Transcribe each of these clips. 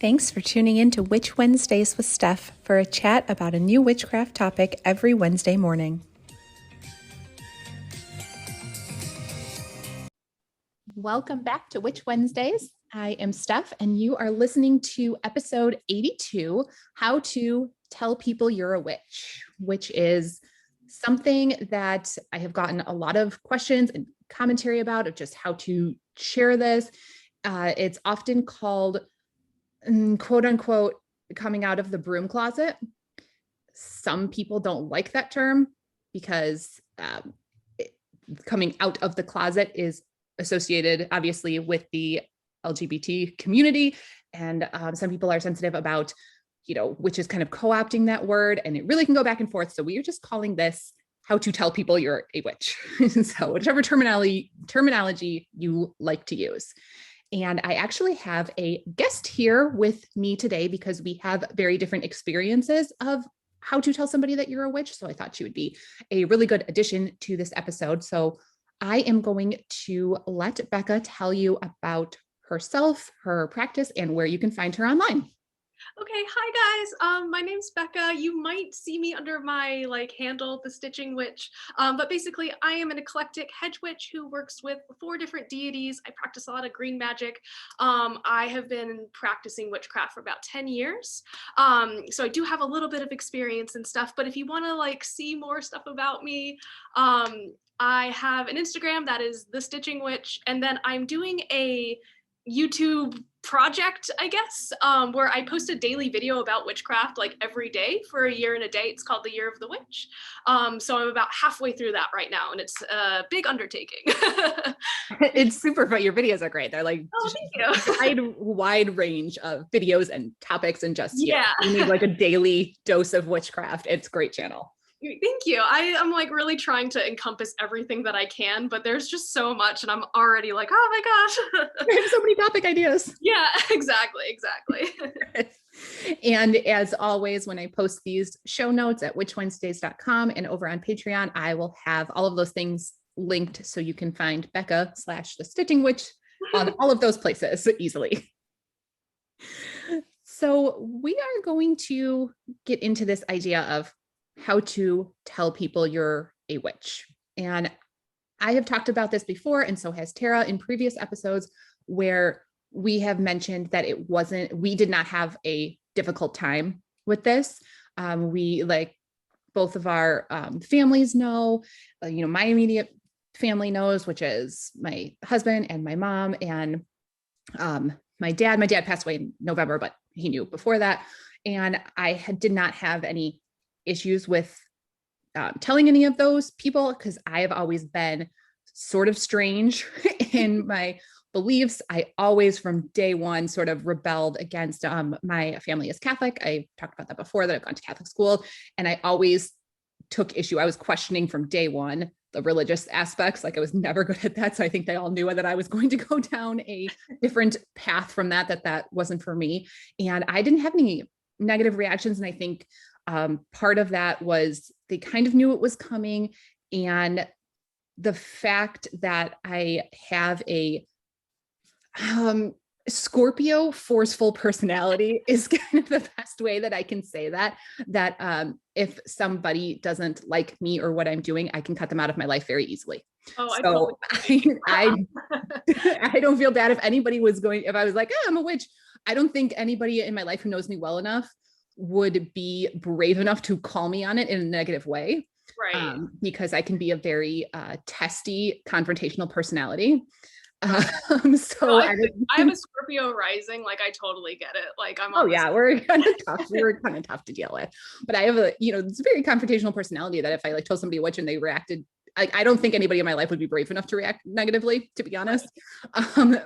Thanks for tuning in to Witch Wednesdays with Steph for a chat about a new witchcraft topic every Wednesday morning. Welcome back to Witch Wednesdays. I am Steph, and you are listening to episode 82, How to Tell People You're a Witch, which is something that I have gotten a lot of questions and commentary about of just how to share this. It's often called quote unquote coming out of the broom closet. Some people don't like that term because coming out of the closet is associated obviously with the LGBT community, and some people are sensitive about, which is kind of co-opting that word, and it really can go back and forth. So we are just calling this how to tell people you're a witch. So whichever terminology you like to use. And I actually have a guest here with me today because we have very different experiences of how to tell somebody that you're a witch. So I thought she would be a really good addition to this episode. So I am going to let Becca tell you about herself, her practice, and where you can find her online. Okay, hi guys. My name's Becca. You might see me under my handle, The Stitching Witch. But basically, I am an eclectic hedge witch who works with 4 different deities. I practice a lot of green magic. I have been practicing witchcraft for about 10 years. So I do have a little bit of experience and stuff. But if you want to see more stuff about me, I have an Instagram that is The Stitching Witch, and then I'm doing a YouTube project, I guess, where I post a daily video about witchcraft every day for a year and a day. It's called the Year of the Witch. So I'm about halfway through that right now, and it's a big undertaking. It's super fun. Your videos are great. They're thank you. wide range of videos and topics, and just you need a daily dose of witchcraft. It's a great channel. Thank you. I am really trying to encompass everything that I can, but there's just so much, and I'm already oh my gosh. I have so many topic ideas. Yeah, exactly. And as always, when I post these show notes at witchwednesdays.com and over on Patreon, I will have all of those things linked so you can find Becca / The Stitching Witch on all of those places easily. So we are going to get into this idea of how to tell people you're a witch. And I have talked about this before, and so has Tara in previous episodes, where we have mentioned that we did not have a difficult time with this. We both of our families know, my immediate family knows, which is my husband and my mom and my dad. My dad passed away in November, but he knew before that. And I did not have any issues with telling any of those people, because I have always been sort of strange in my beliefs. I always, from day one, sort of rebelled against my family is Catholic. I talked about that before, that I've gone to Catholic school, and I always took issue. I was questioning from day one the religious aspects. I was never good at that. So I think they all knew that I was going to go down a different path from that wasn't for me. And I didn't have any negative reactions. And I think part of that was they kind of knew it was coming. And the fact that I have a Scorpio forceful personality is kind of the best way that I can say that if somebody doesn't like me or what I'm doing, I can cut them out of my life very easily. So I don't feel bad if anybody if I was I'm a witch. I don't think anybody in my life who knows me well enough would be brave enough to call me on it in a negative way. Right. Because I can be a very testy, confrontational personality. So I have a Scorpio rising. I totally get it. We're kind of tough. We're kind of tough to deal with. But I have it's a very confrontational personality that if I told somebody a witch and they reacted, I don't think anybody in my life would be brave enough to react negatively, to be honest.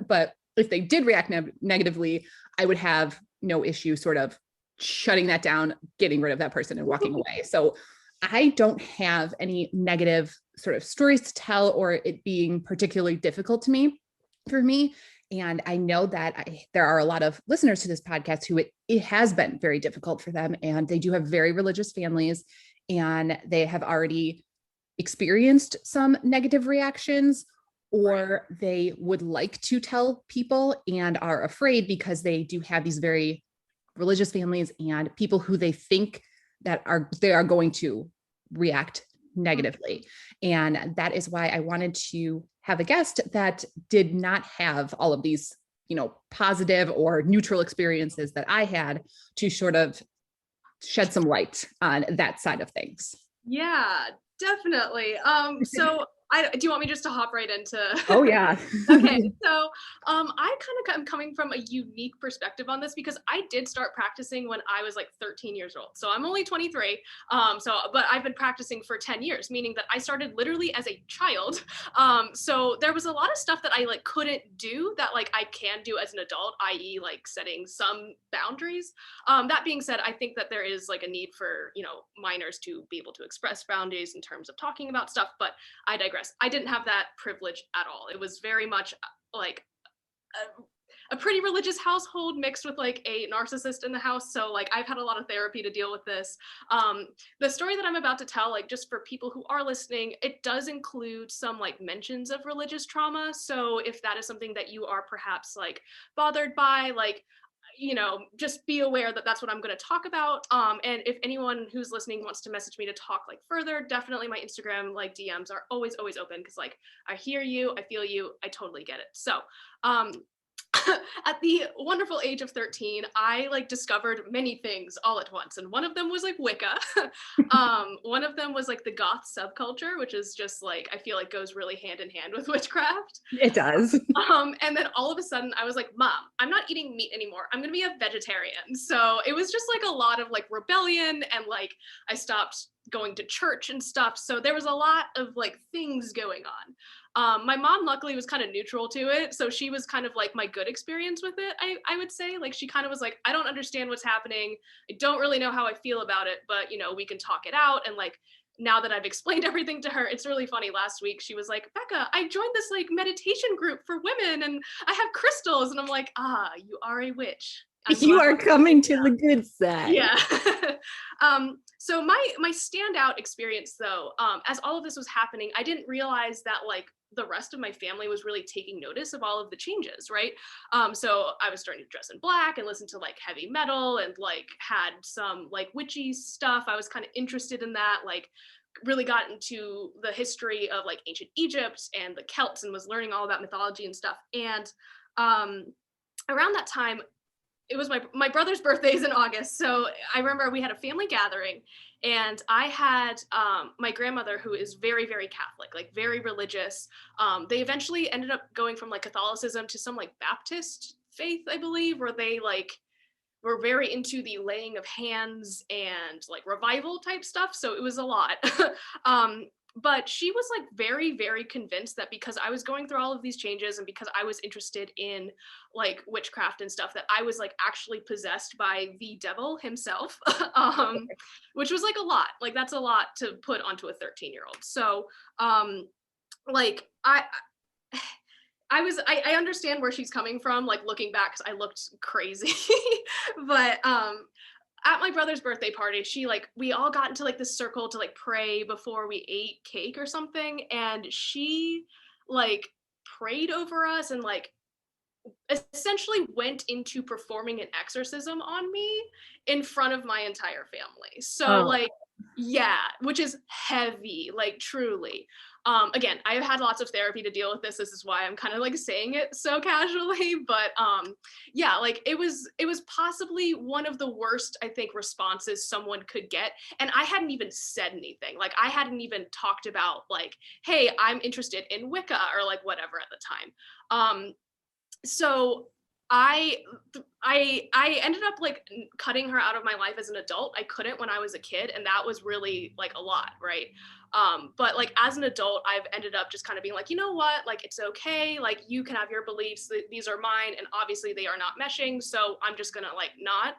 But if they did react negatively, I would have no issue sort of shutting that down, getting rid of that person and walking away. So I don't have any negative sort of stories to tell, or it being particularly difficult for me. And I know that there are a lot of listeners to this podcast who it has been very difficult for them. And they do have very religious families, and they have already experienced some negative reactions, or they would like to tell people and are afraid because they do have these very religious families and people who they think they are going to react negatively. And that is why I wanted to have a guest that did not have all of these, positive or neutral experiences that I had, to sort of shed some light on that side of things. Yeah, definitely. So do you want me just to hop right into? Oh yeah. Okay, so I kind of am coming from a unique perspective on this because I did start practicing when I was like 13 years old. So I'm only 23. But I've been practicing for 10 years, meaning that I started literally as a child. So there was a lot of stuff that I like couldn't do that like I can do as an adult, i.e., like setting some boundaries. That being said, I think that there is like a need for minors to be able to express boundaries in terms of talking about stuff. But I digress. I didn't have that privilege at all. It was very much like a pretty religious household mixed with like a narcissist in the house. So like I've had a lot of therapy to deal with this. The story that I'm about to tell, like just for people who are listening, it does include some like mentions of religious trauma. So if that is something that you are perhaps like bothered by, like just be aware that that's what I'm going to talk about. And if anyone who's listening wants to message me to talk like further, definitely my Instagram like DMs are always open, because like I hear you, I feel you, I totally get it. So at the wonderful age of 13, I like discovered many things all at once. And one of them was like Wicca. One of them was like the goth subculture, which is just like, I feel like goes really hand in hand with witchcraft. It does. And then all of a sudden I was like, Mom, I'm not eating meat anymore. I'm going to be a vegetarian. So it was just like a lot of like rebellion, and like I stopped going to church and stuff. So there was a lot of like things going on. My mom luckily was kind of neutral to it. So she was kind of like my good experience with it. I would say like, she kind of was like, I don't understand what's happening. I don't really know how I feel about it, but we can talk it out. And like, now that I've explained everything to her, it's really funny. Last week, she was like, Becca, I joined this like meditation group for women and I have crystals. And I'm like, you are a witch. You are coming to the good side. Yeah. So my standout experience though, as all of this was happening, I didn't realize that like the rest of my family was really taking notice of all of the changes, right? So I was starting to dress in black and listen to like heavy metal and like had some like witchy stuff. I was kind of interested in that, like really got into the history of like ancient Egypt and the Celts and was learning all about mythology and stuff. And around that time, it was my brother's birthday's in August. So I remember we had a family gathering, and I had my grandmother, who is very, very Catholic, like very religious. They eventually ended up going from like Catholicism to some like Baptist faith, I believe, where they like were very into the laying of hands and like revival type stuff. So it was a lot. But she was like very, very convinced that because I was going through all of these changes and because I was interested in like witchcraft and stuff, that I was like actually possessed by the devil himself, which was like a lot. Like that's a lot to put onto a 13-year-old. So like I understand where she's coming from, like looking back, because I looked crazy. But at my brother's birthday party, we all got into like this circle to like pray before we ate cake or something. And she like prayed over us and like essentially went into performing an exorcism on me in front of my entire family. So like, yeah, which is heavy, like truly. Again, I've had lots of therapy to deal with this. This is why I'm kind of like saying it so casually, but yeah, like it was possibly one of the worst, I think, responses someone could get. And I hadn't even said anything. Like I hadn't even talked about like, hey, I'm interested in Wicca or like whatever at the time. So I ended up like cutting her out of my life as an adult. I couldn't when I was a kid, and that was really like a lot, right? But like as an adult, I've ended up just kind of being like, you know what, like it's okay, like you can have your beliefs, these are mine, and obviously they are not meshing, so I'm just gonna like not.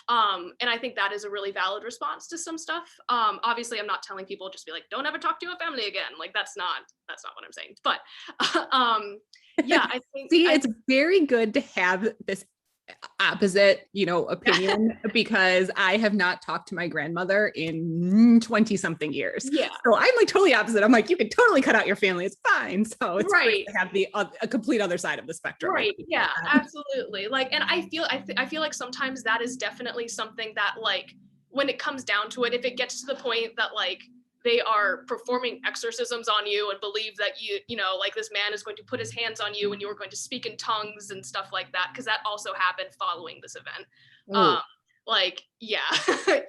And I think that is a really valid response to some stuff. Obviously I'm not telling people just be like, don't ever talk to your family again. Like that's not what I'm saying. But yeah, I think it's very good to have this opposite, opinion because I have not talked to my grandmother in 20 something years. Yeah. So I'm like totally opposite. I'm like, you can totally cut out your family. It's fine. So it's great to have a complete other side of the spectrum. Right. Yeah, absolutely. Like, and I feel like sometimes that is definitely something that, like, when it comes down to it, if it gets to the point that like they are performing exorcisms on you and believe that like this man is going to put his hands on you and you are going to speak in tongues and stuff like that, because that also happened following this event. Like, yeah,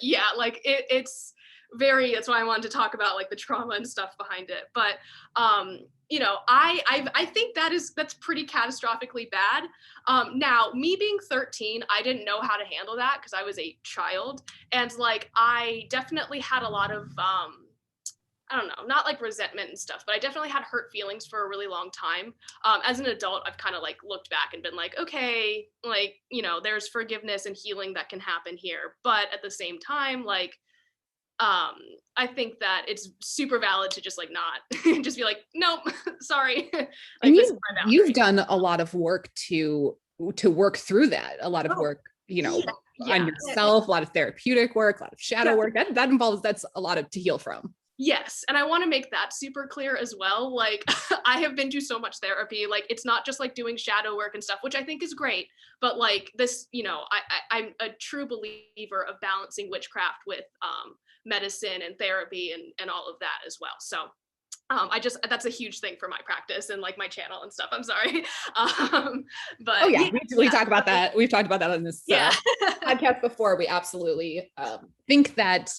yeah, like it's very, that's why I wanted to talk about like the trauma and stuff behind it. But I think that's pretty catastrophically bad. Now, me being 13, I didn't know how to handle that because I was a child, and like I definitely had a lot of I don't know, not like resentment and stuff, but I definitely had hurt feelings for a really long time. As an adult, I've kind of like looked back and been like, okay, like, there's forgiveness and healing that can happen here. But at the same time, like, I think that it's super valid to just like not just be like, nope, sorry. Like, and you've done a lot of work to work through that, a lot of work, on yourself, a lot of therapeutic work, a lot of shadow work that involves, that's a lot of to heal from. Yes. And I want to make that super clear as well. Like, I have been to so much therapy. Like, it's not just like doing shadow work and stuff, which I think is great. But like this, I'm a true believer of balancing witchcraft with medicine and therapy and all of that as well. So that's a huge thing for my practice and like my channel and stuff. I'm sorry. But we talk about that. We've talked about that on this podcast before. We absolutely think that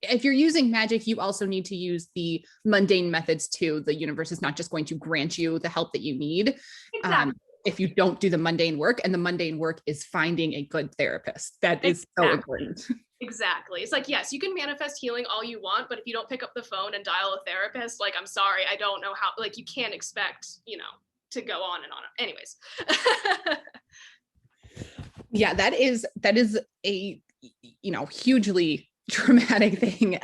if you're using magic, you also need to use the mundane methods too. The universe is not just going to grant you the help that you need. Exactly. If you don't do the mundane work, and the mundane work is finding a good therapist. That is so important. Exactly. It's like, yes, you can manifest healing all you want, but if you don't pick up the phone and dial a therapist, like, I'm sorry, I don't know how, like, you can't expect, to go on and on. Anyways. Yeah, that is a, hugely traumatic thing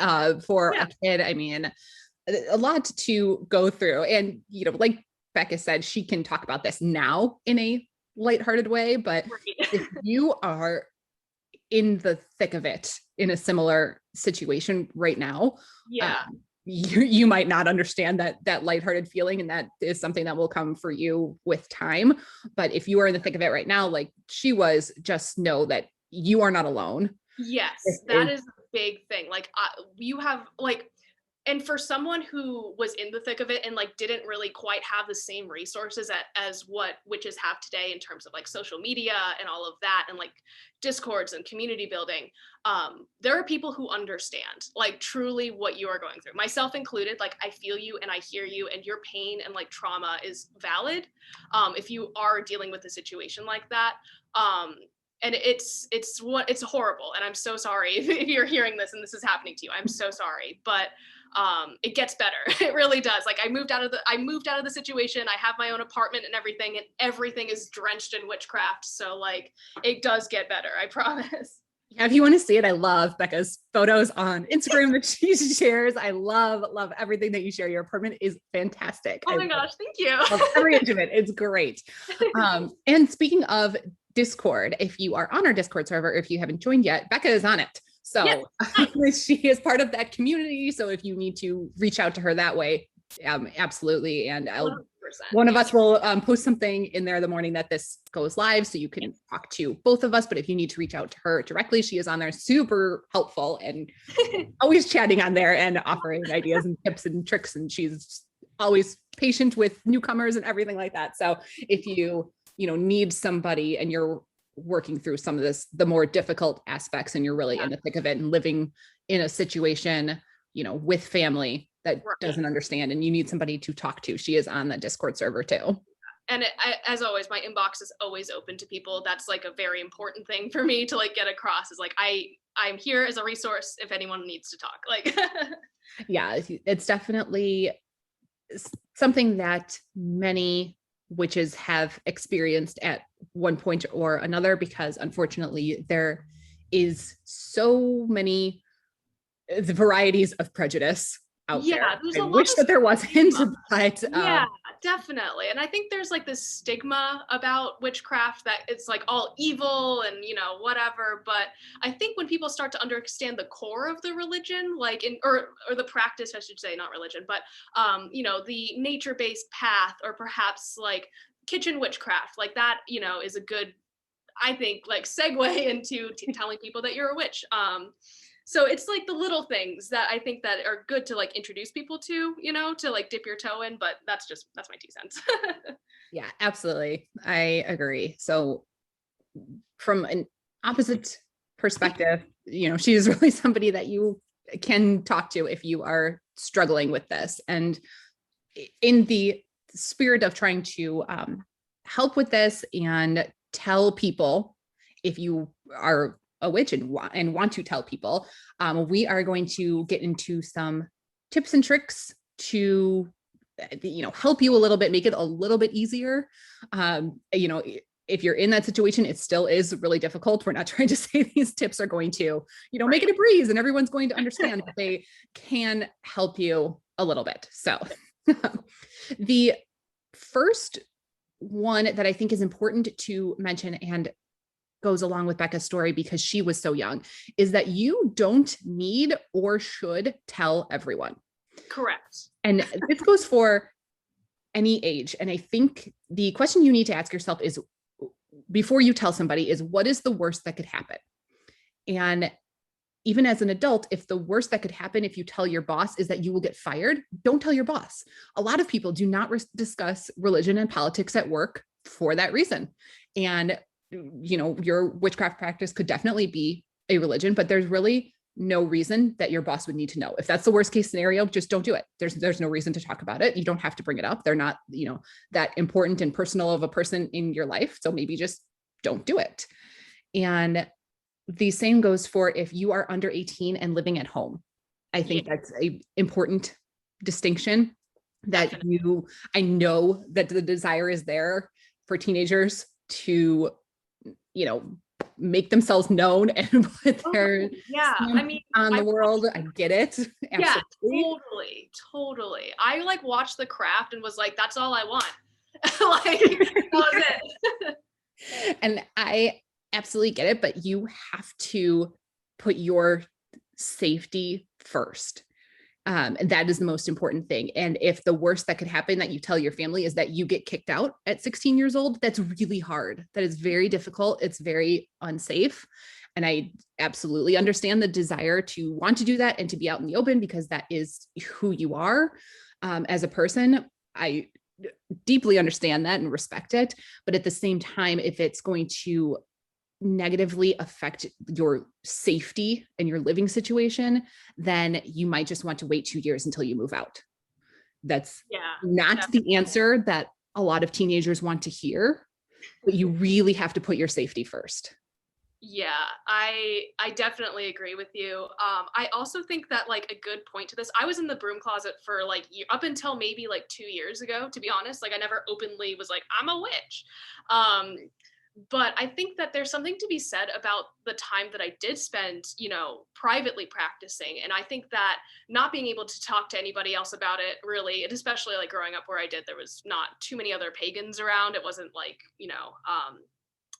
for a kid. I mean, a lot to go through. And, like Becca said, she can talk about this now in a lighthearted way, but if you are in the thick of it in a similar situation right now, you might not understand that lighthearted feeling, and that is something that will come for you with time. But if you are in the thick of it right now, like she was, just know that you are not alone. Yes, that is a big thing. Like, you have like, and for someone who was in the thick of it and like didn't really quite have the same resources as what witches have today in terms of like social media and all of that, and like discords and community building, there are people who understand like truly what you are going through, myself included. Like, I feel you and I hear you, and your pain and like trauma is valid if you are dealing with a situation like that. And it's horrible, and I'm so sorry if you're hearing this and this is happening to you. I'm so sorry, but it gets better. It really does. Like, I moved out of the situation. I have my own apartment and everything is drenched in witchcraft. So like, it does get better, I promise. Yeah, if you want to see it, I love Becca's photos on Instagram that she shares. I love everything that you share. Your apartment is fantastic. Oh my gosh, thank you. Love every inch of it. It's great. And speaking of Discord, if you are on our Discord server, if you haven't joined yet, Becca is on it. So she is part of that community. So if you need to reach out to her that way, absolutely. And one of us will post something in there the morning that this goes live, so you can talk to both of us. But if you need to reach out to her directly, she is on there, super helpful and always chatting on there and offering ideas and tips and tricks. And she's always patient with newcomers and everything like that. So if you need somebody and you're working through some of this, the more difficult aspects, and you're really in the thick of it and living in a situation, with family that doesn't understand, and you need somebody to talk to, she is on the Discord server too. And as always, my inbox is always open to people. That's like a very important thing for me to like get across, is like, I'm here as a resource if anyone needs to talk. Like, yeah, it's definitely something that many witches have experienced at one point or another, because unfortunately there is so many varieties of prejudice out there. There's I wish that there wasn't, but definitely. And I think there's like this stigma about witchcraft that it's like all evil and, whatever. But I think when people start to understand the core of the religion, like or the practice, I should say, not religion, but, the nature-based path, or perhaps like kitchen witchcraft, like that, is a good, I think, like segue into telling people that you're a witch. So it's like the little things that I think that are good to like introduce people to like dip your toe in, but that's my 2 cents. Yeah, absolutely. I agree. So from an opposite perspective, she is really somebody that you can talk to if you are struggling with this. And in the spirit of trying to help with this and tell people, if you are a witch and want to tell people, we are going to get into some tips and tricks to help you a little bit, make it a little bit easier. If you're in that situation, it still is really difficult. We're not trying to say these tips are going to make it a breeze and everyone's going to understand, but they can help you a little bit. So the first one that I think is important to mention, and goes along with Becca's story because she was so young, is that you don't need or should tell everyone. Correct. And this goes for any age. And I think the question you need to ask yourself is, before you tell somebody, is what is the worst that could happen? And even as an adult, if the worst that could happen if you tell your boss is that you will get fired, don't tell your boss. A lot of people do not discuss religion and politics at work for that reason. And your witchcraft practice could definitely be a religion, but there's really no reason that your boss would need to know. If that's the worst case scenario, just don't do it. There's no reason to talk about it. You don't have to bring it up. They're not, that important and personal of a person in your life. So maybe just don't do it. And the same goes for if you are under 18 and living at home. I think that's a important distinction that I know that the desire is there for teenagers to, make themselves known and put their on the world. I get it. Yeah, totally. I like watched The Craft and was like, that's all I want. Like, that was it. And I absolutely get it, but you have to put your safety first. And that is the most important thing. And if the worst that could happen that you tell your family is that you get kicked out at 16 years old, that's really hard. That is very difficult. It's very unsafe. And I absolutely understand the desire to want to do that and to be out in the open, because that is who you are as a person. I deeply understand that and respect it. But at the same time, if it's going to negatively affect your safety and your living situation, then you might just want to wait 2 years until you move out. That's not definitely the answer that a lot of teenagers want to hear, but you really have to put your safety first. Yeah, I definitely agree with you. I also think that like a good point to this, I was in the broom closet for like up until maybe like 2 years ago, to be honest. Like I never openly was like, I'm a witch. But I think that there's something to be said about the time that I did spend, privately practicing. And I think that not being able to talk to anybody else about it really, and especially like growing up where I did, there was not too many other pagans around. It wasn't like,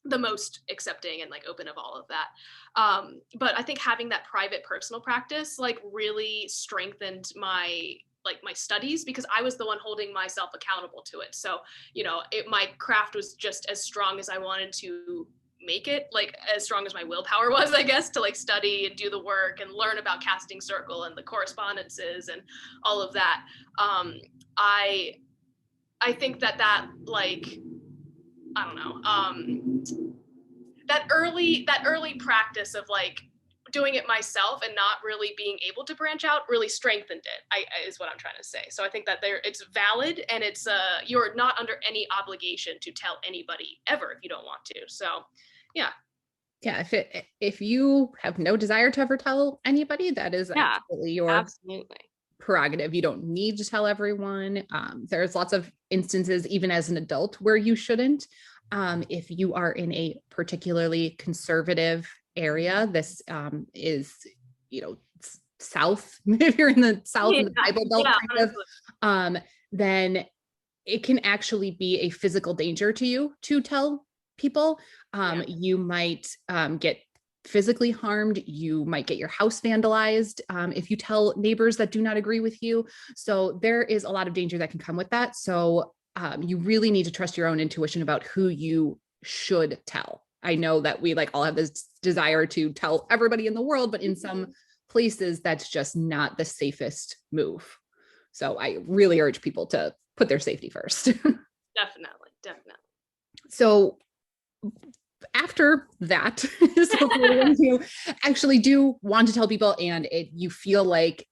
the most accepting and like open of all of that. But I think having that private personal practice like really strengthened my studies, because I was the one holding myself accountable to it. So, my craft was just as strong as I wanted to make it, like as strong as my willpower was, I guess, to like study and do the work and learn about casting circle and the correspondences and all of that. I think that like, I don't know, that early practice of like doing it myself and not really being able to branch out really strengthened it, is what I'm trying to say. So I think that it's valid, and it's you're not under any obligation to tell anybody ever if you don't want to. So yeah. If you have no desire to ever tell anybody, that is absolutely your prerogative. You don't need to tell everyone. There's lots of instances, even as an adult, where you shouldn't. If you are in a particularly conservative area, this is, South, if you're in the South in the Bible Belt kind of, then it can actually be a physical danger to you to tell people. You might get physically harmed. You might get your house vandalized if you tell neighbors that do not agree with you. So there is a lot of danger that can come with that. So you really need to trust your own intuition about who you should tell. I know that we like all have this desire to tell everybody in the world, but in some places that's just not the safest move. So I really urge people to put their safety first. Definitely. So after that, so when you actually do want to tell people and you feel like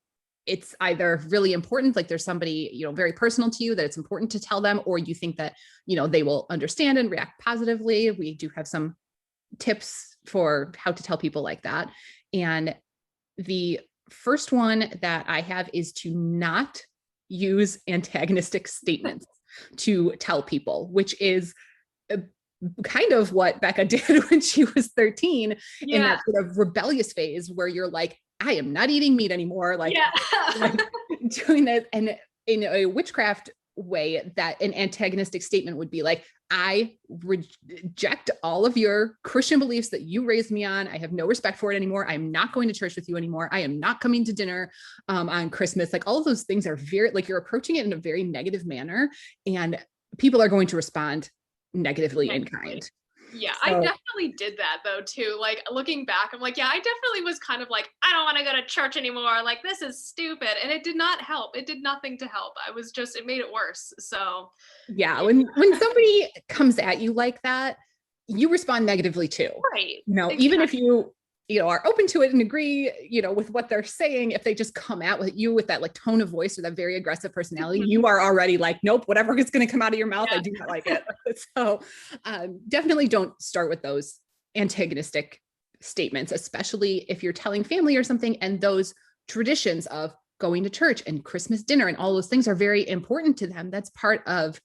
it's either really important, like there's somebody, you know, very personal to you that it's important to tell them, or you think that, you know, they will understand and react positively. We do have some tips for how to tell people like that. And the first one that I have is to not use antagonistic statements to tell people, which is kind of what Becca did when she was 13 in that sort of rebellious phase where you're like, I am not eating meat anymore. Like, like doing that. And in a witchcraft way, that an antagonistic statement would be like, I reject all of your Christian beliefs that you raised me on. I have no respect for it anymore. I'm not going to church with you anymore. I am not coming to dinner on Christmas. Like all of those things are very, like you're approaching it in a very negative manner, and people are going to respond negatively in kind. Yeah, I definitely did that though too. Like looking back, I'm like, yeah, I definitely was kind of like, I don't want to go to church anymore. Like this is stupid. And it did not help. It did nothing to help. I was just, it made it worse. So yeah, when somebody comes at you like that, you respond negatively too. Right. You know, even if you know, are open to it and agree, you know, with what they're saying, if they just come out with you with that like tone of voice or that very aggressive personality, you are already like, nope, whatever is going to come out of your mouth, I do not like it. So definitely don't start with those antagonistic statements, especially if you're telling family or something, and those traditions of going to church and Christmas dinner and all those things are very important to them. That's part of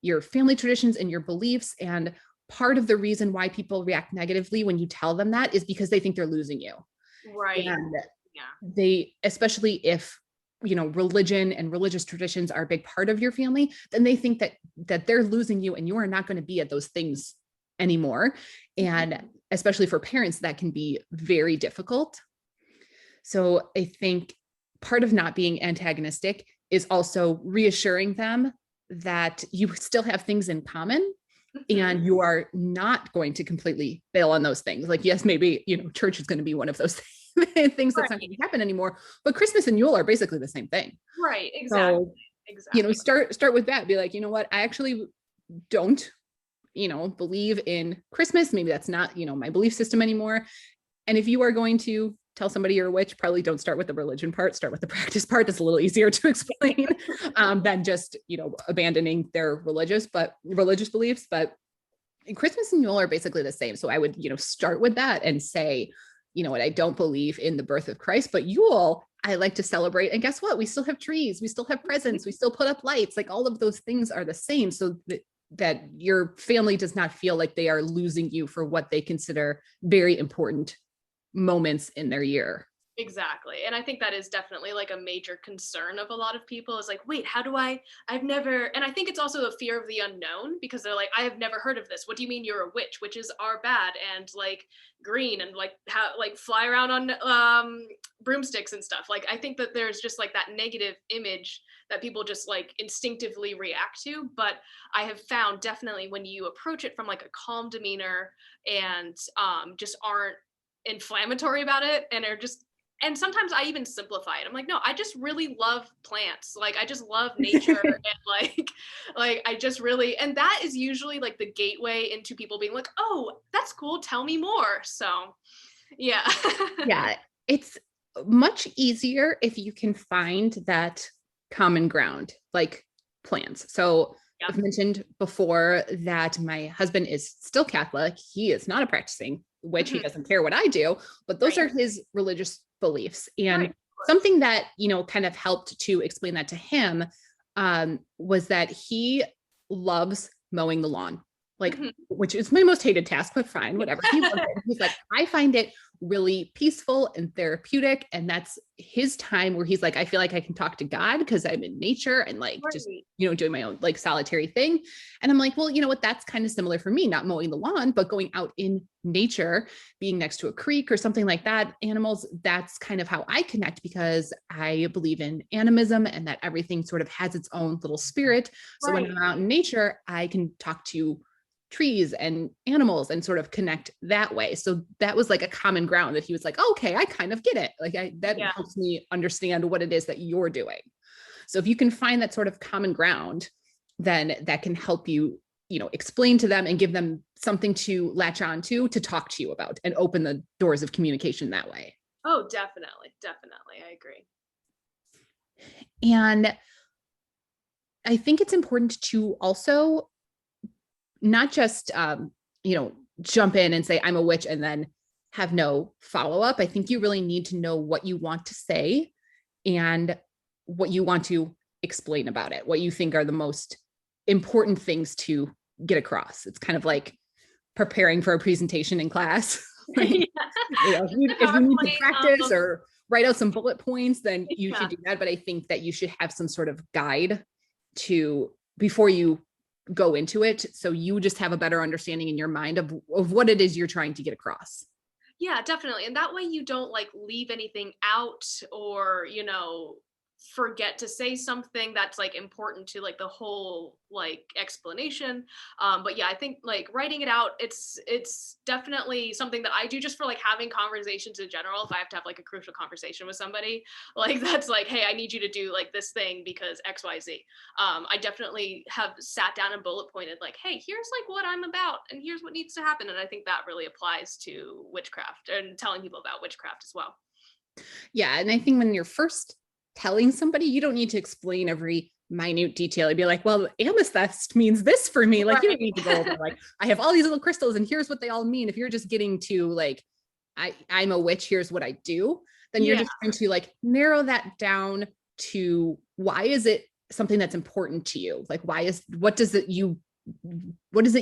your family traditions and your beliefs. And part of the reason why people react negatively when you tell them that is because they think they're losing you. Right. And they, especially if, you know, religion and religious traditions are a big part of your family, then they think that they're losing you and you are not going to be at those things anymore. And especially for parents, that can be very difficult. So I think part of not being antagonistic is also reassuring them that you still have things in common and you are not going to completely bail on those things. Like, yes, maybe, you know, church is going to be one of those things that's not going to happen anymore, but Christmas and Yule are basically the same thing. Right. Exactly. So, you know, start with that. Be like, you know what, I actually don't, you know, believe in Christmas. Maybe that's not, you know, my belief system anymore. And if you are going to tell somebody you're a witch, probably don't start with the religion part, start with the practice part. That's a little easier to explain than just, you know, abandoning their religious beliefs. But Christmas and Yule are basically the same. So I would, you know, start with that and say, you know what, I don't believe in the birth of Christ, but Yule, I like to celebrate. And guess what? We still have trees, we still have presents, we still put up lights. Like all of those things are the same. So that your family does not feel like they are losing you for what they consider very important moments in their year. Exactly. And I think that is definitely like a major concern of a lot of people is like, wait, and I think it's also a fear of the unknown because they're like, I have never heard of this. What do you mean you're a witch? Witches are bad and like green and like fly around on broomsticks and stuff. Like, I think that there's just like that negative image that people just like instinctively react to. But I have found definitely when you approach it from like a calm demeanor and just aren't inflammatory about it and sometimes I even simplify it. I'm like, no, I just really love plants. Like, I just love nature and like I just really, and that is usually like the gateway into people being like, oh, that's cool. Tell me more. So yeah. Yeah. It's much easier if you can find that common ground, like plants. So I've mentioned before that my husband is still Catholic. He is not a practicing witch. He doesn't care what I do, but those are his religious beliefs. And something that, you know, kind of helped to explain that to him was that he loves mowing the lawn. like, which is my most hated task, but fine, whatever. He loves it. He's like, I find it really peaceful and therapeutic. And that's his time where he's like, I feel like I can talk to God because I'm in nature and like just, doing my own like solitary thing. And I'm like, well, you know what? That's kind of similar for me, not mowing the lawn, but going out in nature, being next to a creek or something like that. Animals, that's kind of how I connect because I believe in animism and that everything sort of has its own little spirit. So when I'm out in nature, I can talk to trees and animals and sort of connect that way. So that was like a common ground that he was like, oh, okay, I kind of get it. Like that helps me understand what it is that you're doing. So if you can find that sort of common ground, then that can help you, explain to them and give them something to latch on to talk to you about and open the doors of communication that way. Oh, definitely. Definitely. I agree. And I think it's important to also not just, jump in and say, I'm a witch and then have no follow-up. I think you really need to know what you want to say and what you want to explain about it, what you think are the most important things to get across. It's kind of like preparing for a presentation in class. Right? If you need to practice or write out some bullet points, then you should do that. But I think that you should have some sort of guide before you go into it, so you just have a better understanding in your mind of what it is you're trying to get across. Yeah, definitely. And that way you don't like leave anything out or, forget to say something that's like important to like the whole like explanation. But yeah, I think like writing it out, it's definitely something that I do just for like having conversations in general. If I have to have like a crucial conversation with somebody, like that's like, hey, I need you to do like this thing because XYZ. I definitely have sat down and bullet pointed like, hey, here's like what I'm about and here's what needs to happen. And I think that really applies to witchcraft and telling people about witchcraft as well. Yeah. And I think when you're first telling somebody, you don't need to explain every minute detail. You'd be like, well, amethyst means this for me. Like, you don't need to go over like, I have all these little crystals and here's what they all mean. If you're just getting to like, I'm a witch, here's what I do, then you're just trying to like narrow that down to why is it something that's important to you? Like, what is it you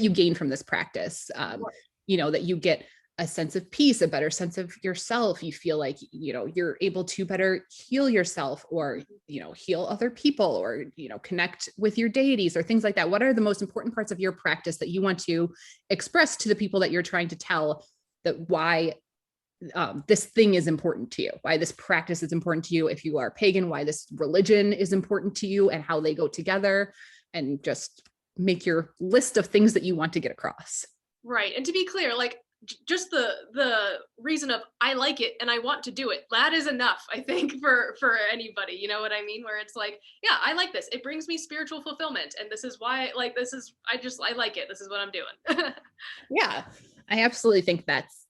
gain from this practice? That you get a sense of peace, a better sense of yourself. You feel like, you're able to better heal yourself or, heal other people or, connect with your deities or things like that. What are the most important parts of your practice that you want to express to the people that you're trying to tell that why this thing is important to you, why this practice is important to you? If you are pagan, why this religion is important to you and how they go together, and just make your list of things that you want to get across. Right. And to be clear, like, just the reason of I like it and I want to do it, that is enough, I think, for anybody, you know what I mean, where it's like, yeah, I like this, it brings me spiritual fulfillment and this is why, like, I like it, this is what I'm doing. Yeah, I absolutely think that's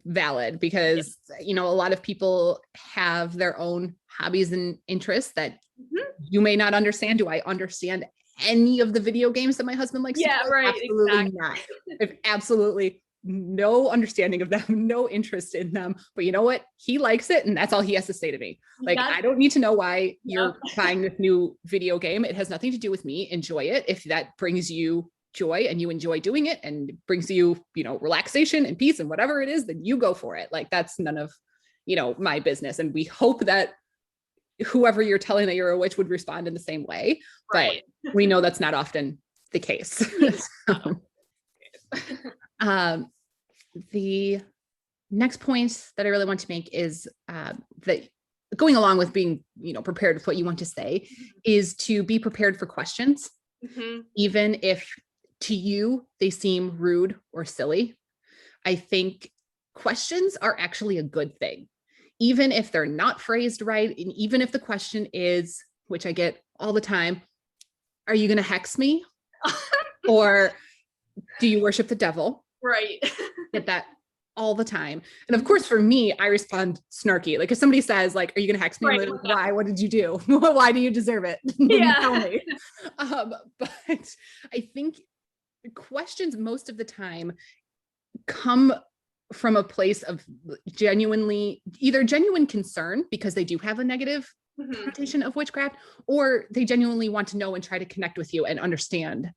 valid because a lot of people have their own hobbies and interests that you may not understand. Do I understand any of the video games that my husband likes to play? Right, absolutely exactly. not. I've absolutely no understanding of them, no interest in them, but you know what? He likes it and that's all he has to say to me. Like, I don't need to know why you're buying this new video game. It has nothing to do with me. Enjoy it. If that brings you joy and you enjoy doing it and brings you, relaxation and peace and whatever it is, then you go for it. Like, that's none of, my business. And we hope that whoever you're telling that you're a witch would respond in the same way, but we know that's not often the case. The next point that I really want to make is that going along with being, prepared with what you want to say is to be prepared for questions, even if to you they seem rude or silly. I think questions are actually a good thing, even if they're not phrased right. And even if the question is, which I get all the time, are you going to hex me? Or do you worship the devil? Right. Get that all the time. And of course, for me, I respond snarky. Like, if somebody says, like, are you going to hex me? Like, why? What did you do? Why do you deserve it? Tell me. But I think questions most of the time come from a place of either genuine concern because they do have a negative connotation of witchcraft, or they genuinely want to know and try to connect with you and understand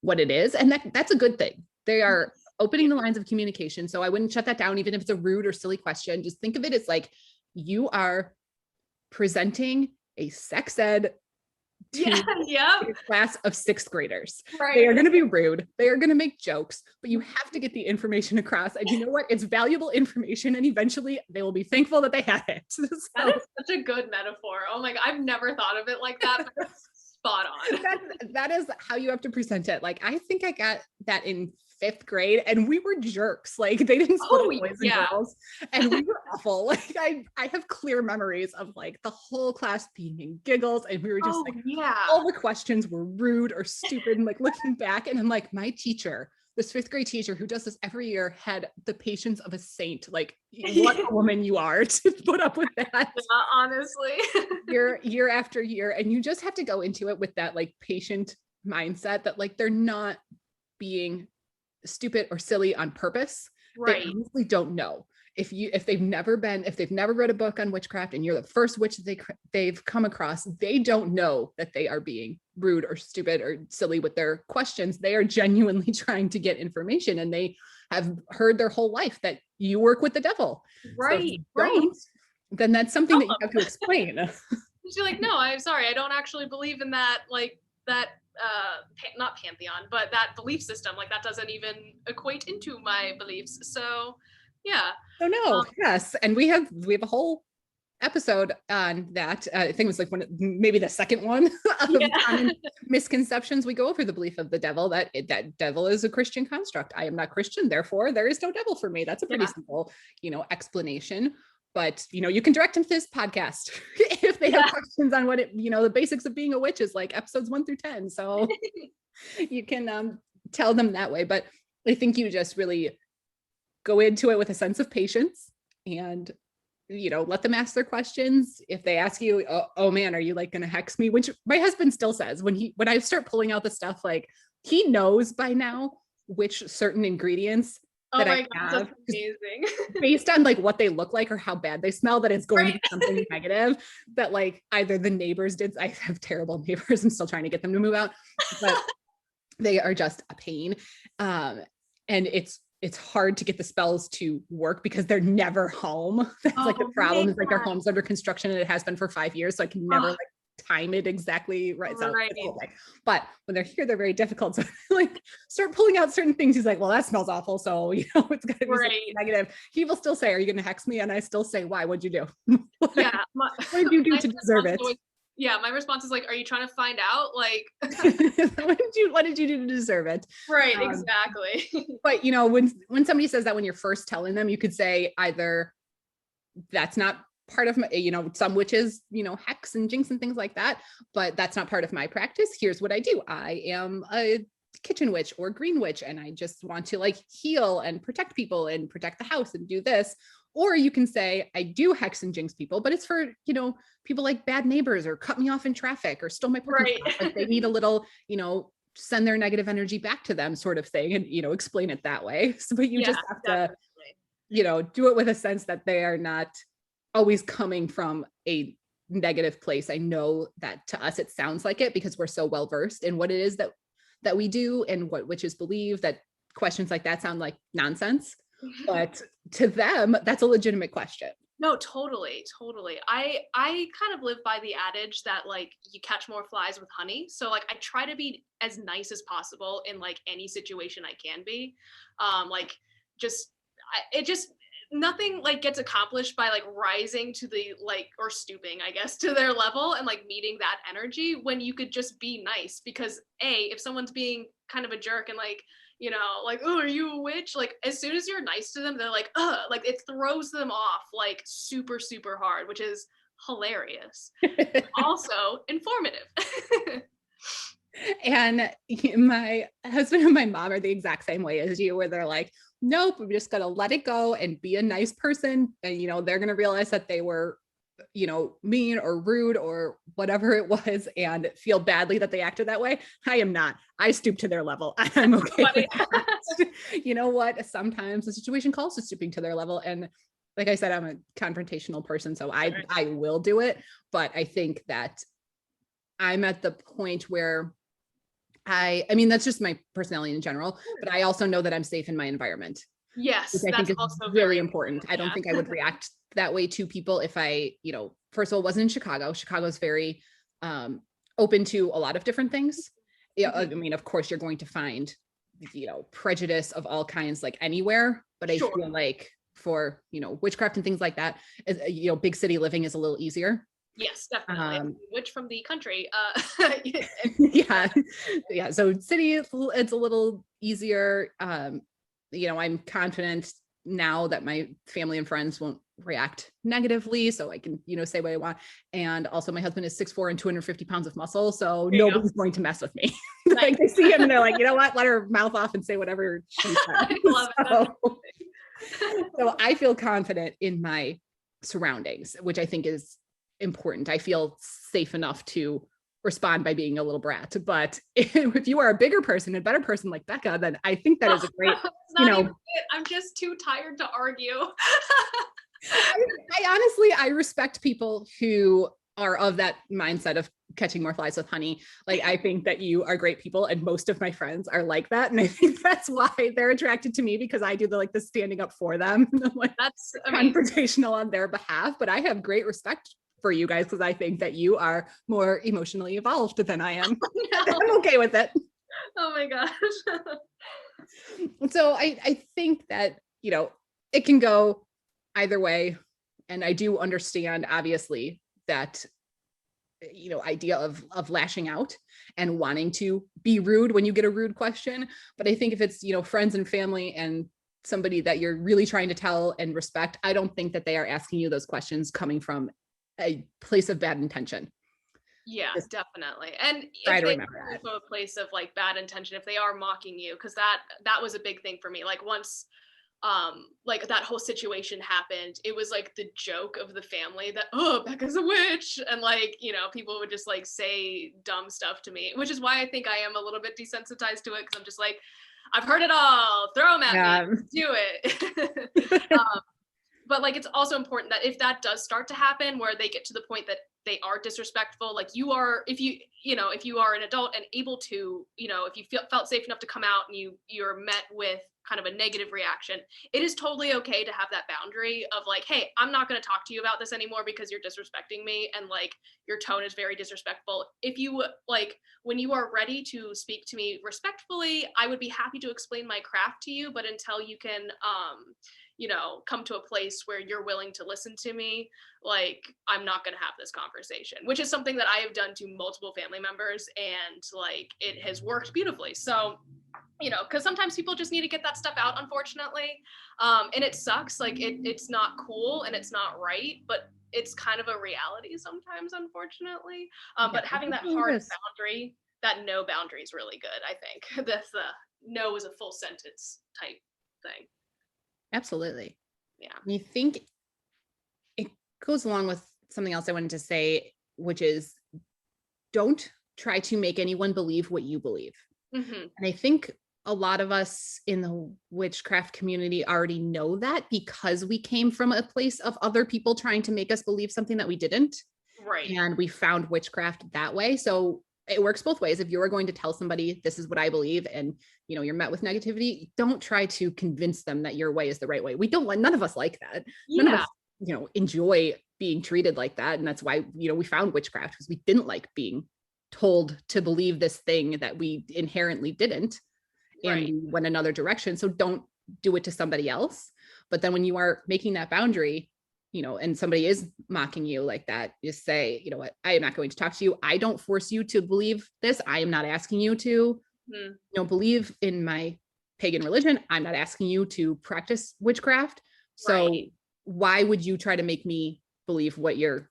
what it is. And that's a good thing. They are opening the lines of communication. So I wouldn't shut that down, even if it's a rude or silly question. Just think of it as like, you are presenting a sex ed to a class of sixth graders. Right. They are going to be rude. They are going to make jokes, but you have to get the information across. And you know what? It's valuable information. And eventually they will be thankful that they had it. So, that is such a good metaphor. Oh my God. I've never thought of it like that. But spot on. That is how you have to present it. Like, I think I got that in 5th grade and we were jerks. Like, they didn't split up boys and girls and we were awful. Like, I have clear memories of like the whole class being in giggles and we were just all the questions were rude or stupid. And like looking back, and I'm like, my teacher, this 5th grade teacher who does this every year, had the patience of a saint. Like, what a woman you are to put up with that. Honestly. year after year. And you just have to go into it with that like patient mindset that like they're not being stupid or silly on purpose. Right. They honestly don't know. If they've never read a book on witchcraft and you're the first witch they've come across, they don't know that they are being rude or stupid or silly with their questions. They are genuinely trying to get information, and they have heard their whole life that you work with the devil. Right. So if you don't, then that's something that you have to explain. She's like, no, I'm sorry, I don't actually believe in that, like that not pantheon, but that belief system. Like, that doesn't even equate into my beliefs. So yeah. Oh no. Yes. And we have a whole episode on that. I think it was like maybe the second one of common misconceptions. We go over the belief of the devil, that devil is a Christian construct. I am not Christian, therefore there is no devil for me. That's a pretty simple, explanation. But, you can direct them to this podcast if they have questions on what the basics of being a witch is, like episodes 1 through 10. So you can tell them that way. But I think you just really go into it with a sense of patience and, let them ask their questions. If they ask you, oh man, are you like going to hex me? Which my husband still says when I start pulling out the stuff, like he knows by now which certain ingredients that I have, amazing. Based on like what they look like or how bad they smell, that it's going to be something negative, that like either the neighbors did. I have terrible neighbors. I'm still trying to get them to move out, but they are just a pain. And it's hard to get the spells to work because they're never home. That's like the problem is like their home's under construction and it has been for 5 years. So I can never like time it exactly right. So but when they're here, they're very difficult. So like start pulling out certain things. He's like, well, that smells awful. So, it's gotta be something negative. He will still say, are you going to hex me? And I still say, why? What'd you do? What did you do to deserve it? My response is like, are you trying to find out? Like, what did you do to deserve it? Right. Exactly. But when somebody says that, when you're first telling them, you could say either that's not part of my, some witches, hex and jinx and things like that, but that's not part of my practice. Here's what I do. I am a kitchen witch or green witch, and I just want to like heal and protect people and protect the house and do this. Or you can say, I do hex and jinx people, but it's for, people like bad neighbors or cut me off in traffic or stole my parking spot. Like they need a little, send their negative energy back to them sort of thing, and, explain it that way. So, but you just have to, do it with a sense that they are not always coming from a negative place. I know that to us, it sounds like it because we're so well versed in what it is that we do and what witches believe, that questions like that sound like nonsense, but to them, that's a legitimate question. No, totally. I kind of live by the adage that like you catch more flies with honey. So like I try to be as nice as possible in like any situation I can be. Nothing like gets accomplished by like rising to the like, or stooping, I guess, to their level and like meeting that energy when you could just be nice. Because if someone's being kind of a jerk and like, like, oh, are you a witch? Like as soon as you're nice to them, they're like, like it throws them off like super, super hard, which is hilarious. Also informative. And my husband and my mom are the exact same way as you, where they're like, nope, we're just going to let it go and be a nice person. And, they're going to realize that they were, mean or rude or whatever it was and feel badly that they acted that way. I am not. I stoop to their level. I'm okay with that. You know what? Sometimes the situation calls to stooping to their level. And like I said, I'm a confrontational person, so I will do it. But I think that I'm at the point where I mean, that's just my personality in general, but I also know that I'm safe in my environment, Yes, which I think that's is also really very important. I don't yeah. think I would react that way to people if I, first of all, wasn't in Chicago. Chicago's very open to a lot of different things. Yeah, I Mhm. mean, of course, you're going to find, prejudice of all kinds like anywhere, but I Sure. feel like for, witchcraft and things like that, big city living is a little easier. Yes, definitely. Um, Which from the country, yeah, yeah. So city, it's a little easier. I'm confident now that my family and friends won't react negatively, so I can, say what I want. And also, my husband is 6'4" and 250 pounds of muscle, so there you go. nobody's going to mess with me. Nice. Like they see him and they're like, you know what? Let her mouth off and say whatever she says. I love it. So I feel confident in my surroundings, which I think is important. I feel safe enough to respond by being a little brat. But if you are a bigger person, a better person like Becca, then I think that is a great, It's not even it. I'm just too tired to argue. I honestly, I respect people who are of that mindset of catching more flies with honey. Like, I think that you are great people, and most of my friends are like that. And I think that's why they're attracted to me, because I do the standing up for them, like That's amazing. confrontational on their behalf. But I have great respect for you guys, because I think that you are more emotionally evolved than I am. No. I'm okay with it. Oh my gosh. So I think that, it can go either way. And I do understand, obviously, that, idea of lashing out and wanting to be rude when you get a rude question. But I think if it's, friends and family and somebody that you're really trying to tell and respect, I don't think that they are asking you those questions coming from a place of bad intention. Yeah, Just definitely. And try if to they remember come that. from a place of like bad intention, if they are mocking you, because that was a big thing for me. Like once like that whole situation happened, it was like the joke of the family that, oh, Becca's a witch, and like, people would just like say dumb stuff to me, which is why I think I am a little bit desensitized to it, because I'm just like, I've heard it all, throw them at me, do it. But like it's also important that if that does start to happen, where they get to the point that they are disrespectful, like you are, if you are an adult and able to, if you felt safe enough to come out and you're met with kind of a negative reaction, it is totally okay to have that boundary of like, hey, I'm not going to talk to you about this anymore because you're disrespecting me, and like your tone is very disrespectful. If you like, when you are ready to speak to me respectfully, I would be happy to explain my craft to you, but until you can come to a place where you're willing to listen to me, like I'm not going to have this conversation, which is something that I have done to multiple family members, and like it has worked beautifully. So, because sometimes people just need to get that stuff out, unfortunately. And it sucks. Like it's not cool and it's not right, but it's kind of a reality sometimes, unfortunately. But having that hard boundary, that no boundary is really good. I think that's the no is a full sentence type thing. Absolutely. Yeah. I think it goes along with something else I wanted to say, which is don't try to make anyone believe what you believe. Mm-hmm. And I think a lot of us in the witchcraft community already know that, because we came from a place of other people trying to make us believe something that we didn't. Right. And we found witchcraft that way. So it works both ways. If you're going to tell somebody this is what I believe, and you're met with negativity, don't try to convince them that your way is the right way. None of us like that. Yeah. None of us, enjoy being treated like that. And that's why, we found witchcraft, because we didn't like being told to believe this thing that we inherently didn't. And right. we went another direction. So don't do it to somebody else. But then when you are making that boundary, and somebody is mocking you like that, just say, you know what, I am not going to talk to you. I don't force you to believe this. I am not asking you to, believe in my pagan religion. I'm not asking you to practice witchcraft. So why would you try to make me believe what you're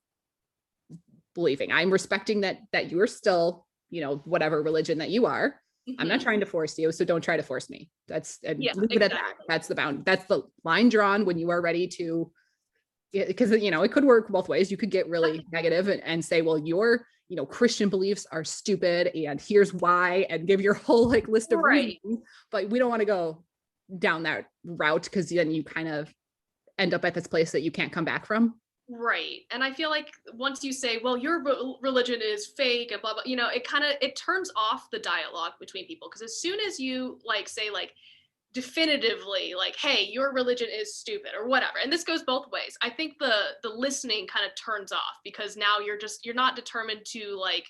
believing? I'm respecting that you're still, whatever religion that you are. I'm not trying to force you. So don't try to force me. Leave it at that. That's the line drawn when you are ready to, because it could work both ways. You could get really negative and say, well, your Christian beliefs are stupid and here's why, and give your whole list of reasons. But we don't want to go down that route, because then you kind of end up at this place that you can't come back from. Right. And I feel like once you say, well, your religion is fake and blah, blah, it turns off the dialogue between people. Because as soon as you like say like definitively like, hey, your religion is stupid or whatever, and this goes both ways, I think the listening kind of turns off, because now you're not determined to like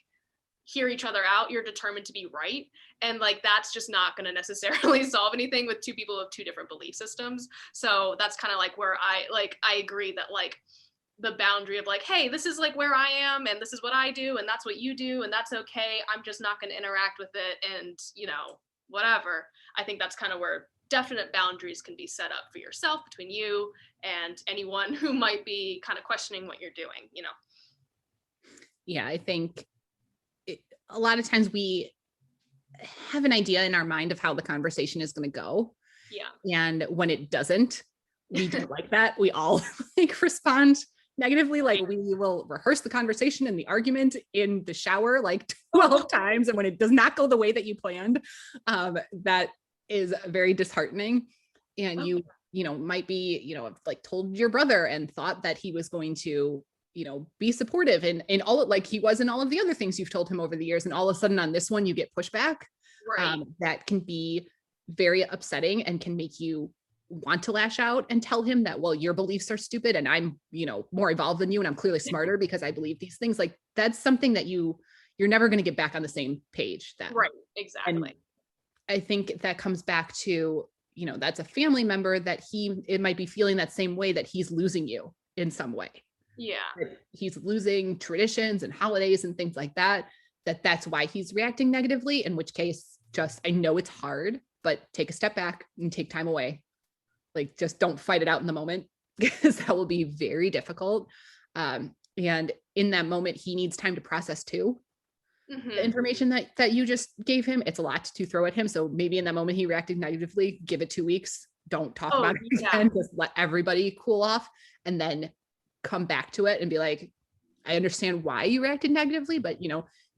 hear each other out, you're determined to be right. And like that's just not going to necessarily solve anything with two people with two different belief systems. So that's kind of like where I agree that like the boundary of like, hey, this is like where I am and this is what I do and that's what you do and that's okay, I'm just not going to interact with it, and whatever. I think that's kind of where definite boundaries can be set up for yourself between you and anyone who might be kind of questioning what you're doing. Yeah, I think a lot of times we have an idea in our mind of how the conversation is going to go. Yeah. And when it doesn't, we don't like that. We all like respond negatively. Like we will rehearse the conversation and the argument in the shower like 12 times. And when it does not go the way that you planned, that is very disheartening. And you might be, like told your brother and thought that he was going to, be supportive and all, like he was in all of the other things you've told him over the years. And all of a sudden on this one, you get pushback. Right. That can be very upsetting and can make you want to lash out and tell him that, well, your beliefs are stupid and I'm, more evolved than you and I'm clearly smarter because I believe these things. Like that's something that you're never going to get back on the same page. Right. Exactly. And I think that comes back to, that's a family member that it might be feeling that same way, that he's losing you in some way. Yeah. That he's losing traditions and holidays and things like that, that's why he's reacting negatively, in which case I know it's hard, but take a step back and take time away. Like just don't fight it out in the moment because that will be very difficult. And in that moment, he needs time to process too. Mm-hmm. The information that you just gave him, it's a lot to throw at him. So maybe in that moment he reacted negatively, give it 2 weeks. Don't talk about it again. Just let everybody cool off and then come back to it and be like, I understand why you reacted negatively, but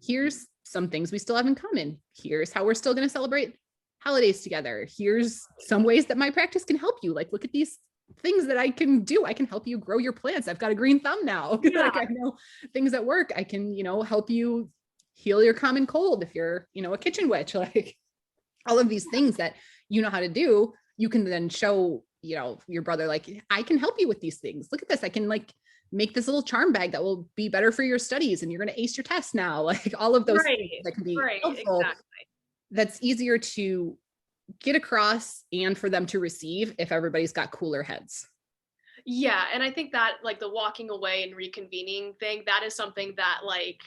here's some things we still have in common. Here's how we're still going to celebrate holidays together. Here's some ways that my practice can help you. Like, look at these things that I can do. I can help you grow your plants. I've got a green thumb now. Yeah. Like I know things at work. I can, help you heal your common cold if you're, a kitchen witch. Like all of these things that you know how to do, you can then show, your brother, like, I can help you with these things. Look at this. I can like make this little charm bag that will be better for your studies and you're going to ace your test now. Like all of those things that can be helpful. Exactly. That's easier to get across and for them to receive if everybody's got cooler heads. Yeah. And I think that like the walking away and reconvening thing, that is something that like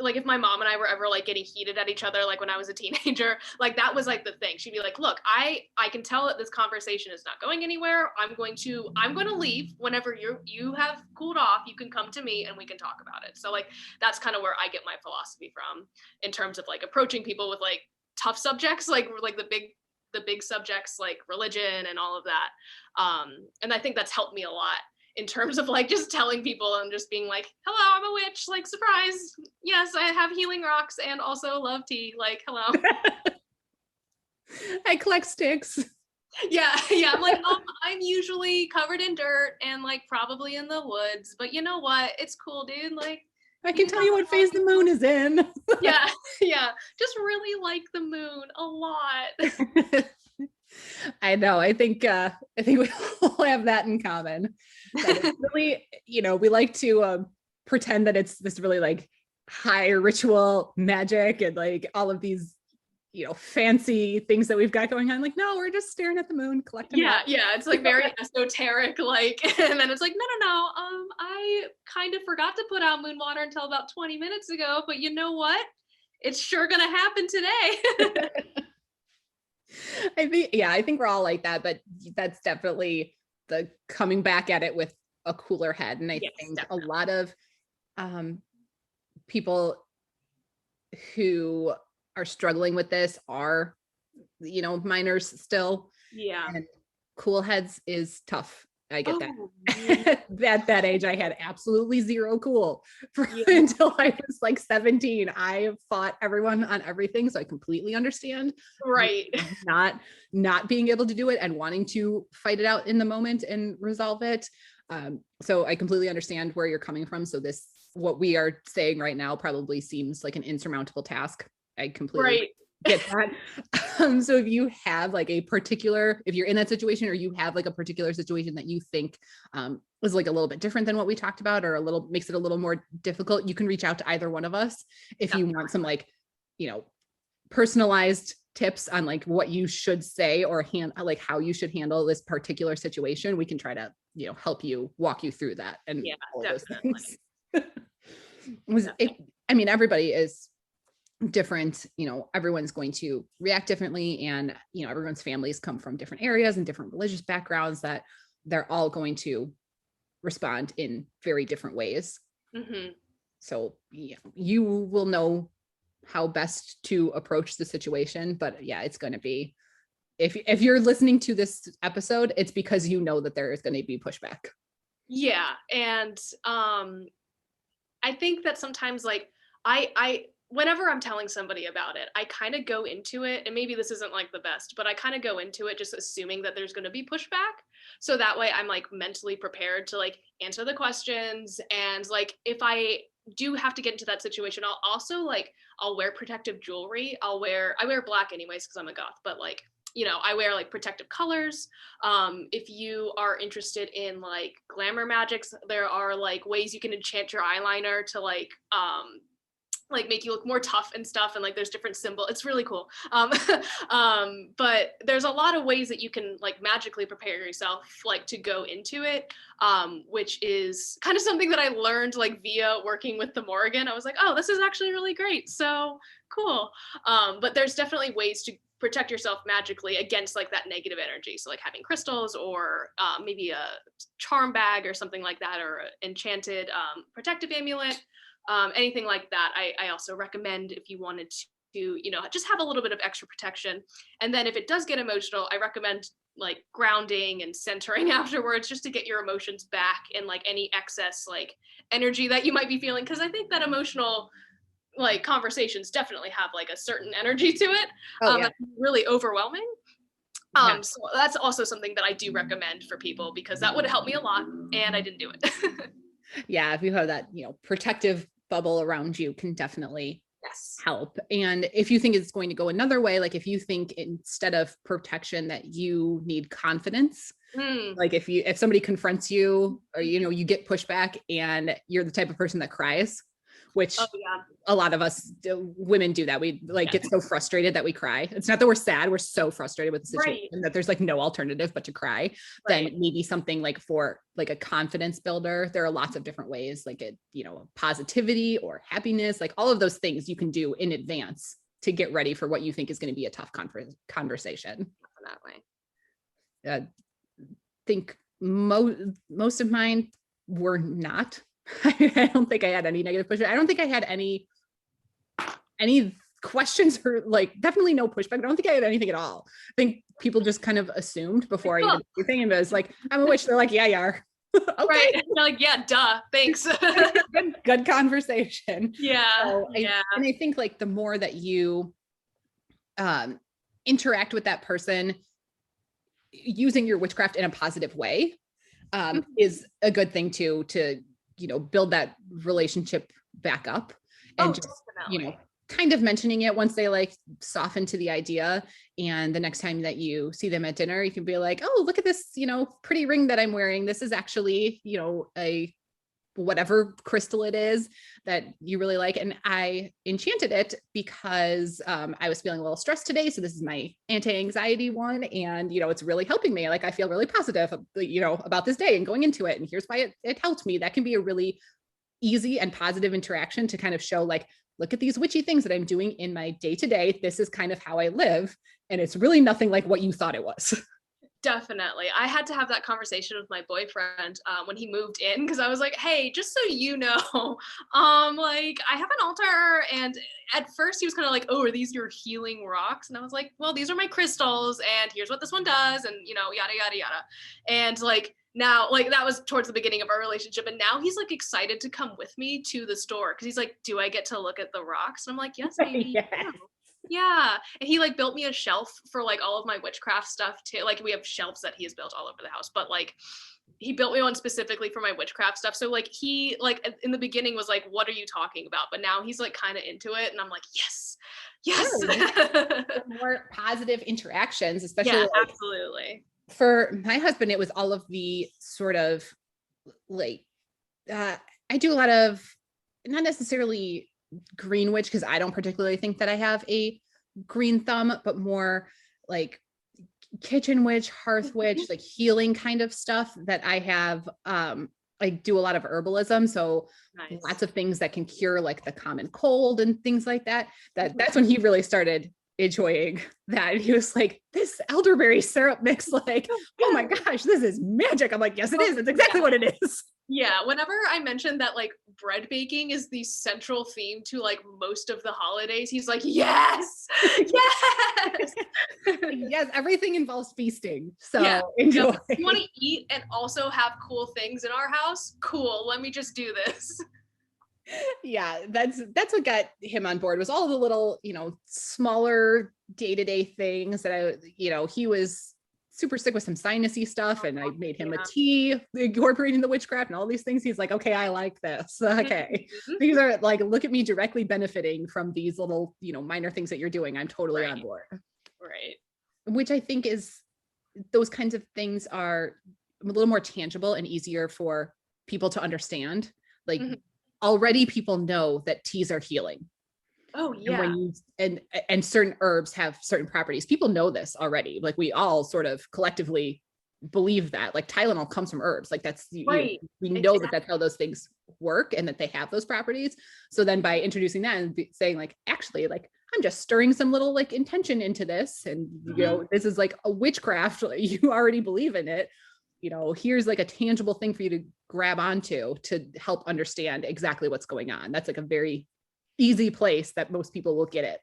if my mom and I were ever like getting heated at each other, like when I was a teenager, like that was like the thing. She'd be like, look, I can tell that this conversation is not going anywhere. I'm going to leave. Whenever you have cooled off, you can come to me and we can talk about it. So like, that's kind of where I get my philosophy from in terms of like approaching people with like tough subjects, like the big subjects, like religion and all of that. And I think that's helped me a lot in terms of like just telling people and just being like, hello, I'm a witch, like surprise. Yes, I have healing rocks and also love tea. Like, hello. I collect sticks. Yeah. I'm like, I'm usually covered in dirt and like probably in the woods, but you know what? It's cool, dude. Like, I can tell you what phase the moon is in. Yeah. Just really like the moon a lot. I know. I think we all have that in common. That it's really, we like to pretend that it's this really like high ritual magic and like all of these, fancy things that we've got going on. Like, no, we're just staring at the moon, collecting. Yeah. It's like very esoteric, like, and then it's like, no. I kind of forgot to put out moon water until about 20 minutes ago, but you know what? It's sure gonna happen today. I think we're all like that, but that's definitely the coming back at it with a cooler head. And I think definitely. A lot of people who are struggling with this are, minors still. Yeah. And cool heads is tough. I get that. At that age, I had absolutely zero cool until I was like 17. I fought everyone on everything. So I completely understand. Right. Not being able to do it and wanting to fight it out in the moment and resolve it. So I completely understand where you're coming from. So what we are saying right now probably seems like an insurmountable task. I completely get that. So if you have like if you're in that situation, or you have like a particular situation that you think was like a little bit different than what we talked about, or makes it a little more difficult, you can reach out to either one of us if you want some like, personalized tips on like what you should say, or like how you should handle this particular situation. We can try to, help you, walk you through that, and all those things. Everybody is different, everyone's going to react differently, and everyone's families come from different areas and different religious backgrounds, that they're all going to respond in very different ways. Mm-hmm. So you will know how best to approach the situation, but yeah, it's going to be, if you're listening to this episode, it's because you know that there is going to be pushback. Yeah. And I think that sometimes like I whenever I'm telling somebody about it, I kind of go into it, and maybe this isn't like the best, but I kind of go into it just assuming that there's going to be pushback. So that way I'm like mentally prepared to like answer the questions. And like, if I do have to get into that situation, I'll also like, I'll wear protective jewelry. I wear black anyways, because I'm a goth, but like, I wear like protective colors. If you are interested in like glamour magics, there are like ways you can enchant your eyeliner to like make you look more tough and stuff, and like there's different symbols. It's really cool. But there's a lot of ways that you can like magically prepare yourself like to go into it, which is kind of something that I learned like via working with the Morrigan. I was like, oh, this is actually really great. So cool. But there's definitely ways to protect yourself magically against like that negative energy. So like having crystals, or maybe a charm bag or something like that, or an enchanted protective amulet. Anything like that. I also recommend, if you wanted to, just have a little bit of extra protection. And then if it does get emotional, I recommend like grounding and centering afterwards, just to get your emotions back, and like any excess like energy that you might be feeling. Cause I think that emotional like conversations definitely have like a certain energy to it. That's really overwhelming. So that's also something that I do recommend for people, because that would help me a lot, and I didn't do it. Yeah, if you have that, protective bubble around you, can definitely help. And if you think it's going to go another way, like if you think instead of protection that you need confidence, like if somebody confronts you, or you get pushback, and you're the type of person that cries, which a lot of us women do that. We like get so frustrated that we cry. It's not that we're sad, we're so frustrated with the situation that there's like no alternative but to cry. Then maybe something like for like a confidence builder, there are lots of different ways, like positivity or happiness, like all of those things you can do in advance to get ready for what you think is going to be a tough conversation. Definitely. I think most of mine were not. I don't think I had any negative pushback. I don't think I had any questions, or like definitely no pushback. I don't think I had anything at all. I think people just kind of assumed before I even did anything, and it was like, I'm a witch. They're like, yeah, you are. Okay. Right. You're like, yeah, duh, thanks. good conversation. Yeah. So and I think like the more that you interact with that person using your witchcraft in a positive way is a good thing to build that relationship back up, and just kind of mentioning it once they like soften to the idea. And the next time that you see them at dinner, you can be like, oh, look at this, pretty ring that I'm wearing. This is actually, a whatever crystal it is that you really like. And I enchanted it because I was feeling a little stressed today. So this is my anti-anxiety one. And, it's really helping me. Like, I feel really positive, about this day and going into it. And here's why it helped me. That can be a really easy and positive interaction to kind of show like, look at these witchy things that I'm doing in my day to day. This is kind of how I live. And it's really nothing like what you thought it was. Definitely. I had to have that conversation with my boyfriend when he moved in, because I was like, hey, just so you know, like I have an altar. And at first he was kind of like, oh, are these your healing rocks? And I was like, well, these are my crystals, and here's what this one does, and yada, yada, yada. And like now, like that was towards the beginning of our relationship. And now he's like excited to come with me to the store, because he's like, do I get to look at the rocks? And I'm like, yes, baby. Yes. Yeah. And he like built me a shelf for like all of my witchcraft stuff too. Like we have shelves that he has built all over the house, but like he built me one specifically for my witchcraft stuff. So like he like in the beginning was like, what are you talking about? But now he's like kind of into it. And I'm like, yes, yes. More positive interactions, especially Yeah, like absolutely. for my husband, it was all of the sort of like, I do a lot of not necessarily green witch because I don't particularly think that I have a green thumb, but more like kitchen witch, hearth witch, like healing kind of stuff that I have. I do a lot of herbalism, so Nice. lots of things that can cure like the common cold and things like that. That's when he really started enjoying that. He was like, this elderberry syrup mix, like, oh my gosh, this is magic. I'm like, yes, it is. It's exactly what it is. Yeah, whenever I mentioned that like bread baking is the central theme to like most of the holidays, he's like, yes, yes. Yes, everything involves feasting. So Yeah. enjoy. You want to eat and also have cool things in our house? Cool. Let me just do this. Yeah, that's what got him on board was all the little, smaller day-to-day things that he was super sick with some sinusy stuff, and I made him a tea incorporating the witchcraft and all these things. He's like, okay, I like this. Okay. These are like, look at me directly benefiting from these little, minor things that you're doing. I'm totally on board. Right. Which I think is, those kinds of things are a little more tangible and easier for people to understand. Like already people know that teas are healing. Oh And yeah. when you and certain herbs have certain properties, people know this already. Like we all sort of collectively believe that. Like Tylenol comes from herbs. Like that's Right. We know that that's how those things work and that they have those properties. So then by introducing that and saying like, actually, like I'm just stirring some little like intention into this, and this is like a witchcraft. You already believe in it. Here's like a tangible thing for you to grab onto to help understand exactly what's going on. That's like a very easy place that most people will get it.